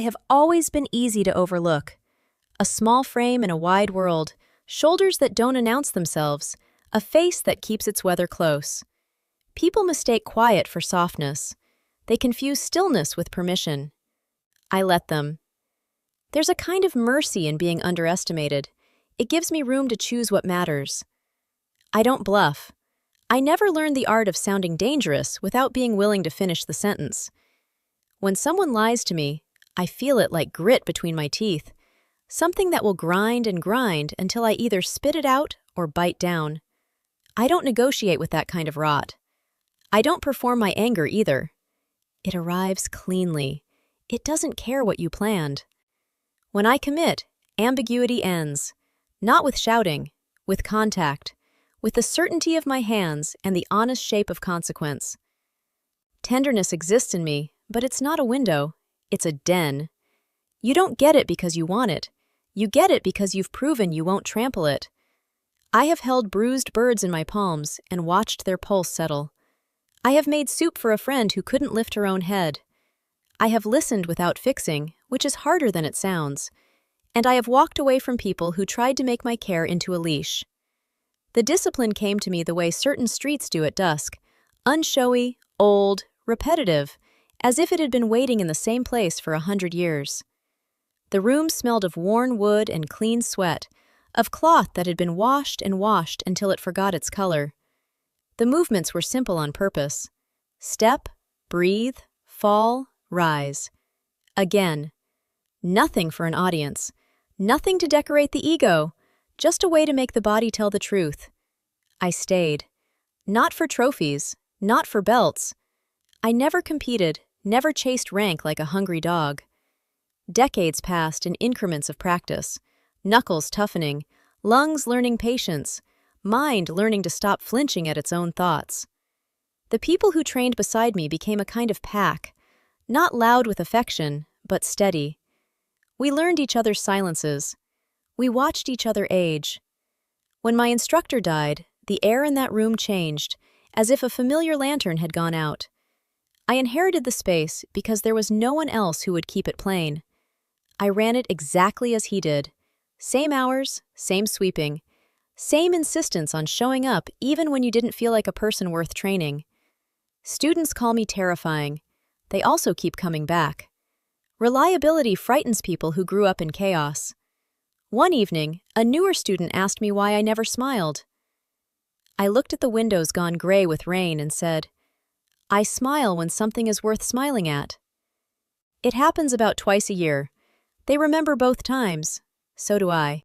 I have always been easy to overlook. A small frame in a wide world, shoulders that don't announce themselves, a face that keeps its weather close. People mistake quiet for softness. They confuse stillness with permission. I let them. There's a kind of mercy in being underestimated. It gives me room to choose what matters. I don't bluff. I never learned the art of sounding dangerous without being willing to finish the sentence. When someone lies to me, I feel it like grit between my teeth, something that will grind and grind until I either spit it out or bite down. I don't negotiate with that kind of rot. I don't perform my anger either. It arrives cleanly. It doesn't care what you planned. When I commit, ambiguity ends. Not with shouting, with contact, with the certainty of my hands and the honest shape of consequence. Tenderness exists in me, but it's not a window, it's a den. You don't get it because you want it. You get it because you've proven you won't trample it. I have held bruised birds in my palms and watched their pulse settle. I have made soup for a friend who couldn't lift her own head. I have listened without fixing, which is harder than it sounds. And I have walked away from people who tried to make my care into a leash. The discipline came to me the way certain streets do at dusk, unshowy, old, repetitive, as if it had been waiting in the same place for 100 years. The room smelled of worn wood and clean sweat, of cloth that had been washed and washed until it forgot its color. The movements were simple on purpose. Step, breathe, fall, rise. Again. Nothing for an audience. Nothing to decorate the ego. Just a way to make the body tell the truth. I stayed. Not for trophies, not for belts. I never competed, never chased rank like a hungry dog. Decades passed in increments of practice, knuckles toughening, lungs learning patience, mind learning to stop flinching at its own thoughts. The people who trained beside me became a kind of pack, not loud with affection, but steady. We learned each other's silences. We watched each other age. When my instructor died, the air in that room changed, as if a familiar lantern had gone out. I inherited the space because there was no one else who would keep it plain. I ran it exactly as he did. Same hours, same sweeping, same insistence on showing up even when you didn't feel like a person worth training. Students call me terrifying. They also keep coming back. Reliability frightens people who grew up in chaos. One evening, a newer student asked me why I never smiled. I looked at the windows gone gray with rain and said, I smile when something is worth smiling at. It happens about twice a year. They remember both times. So do I.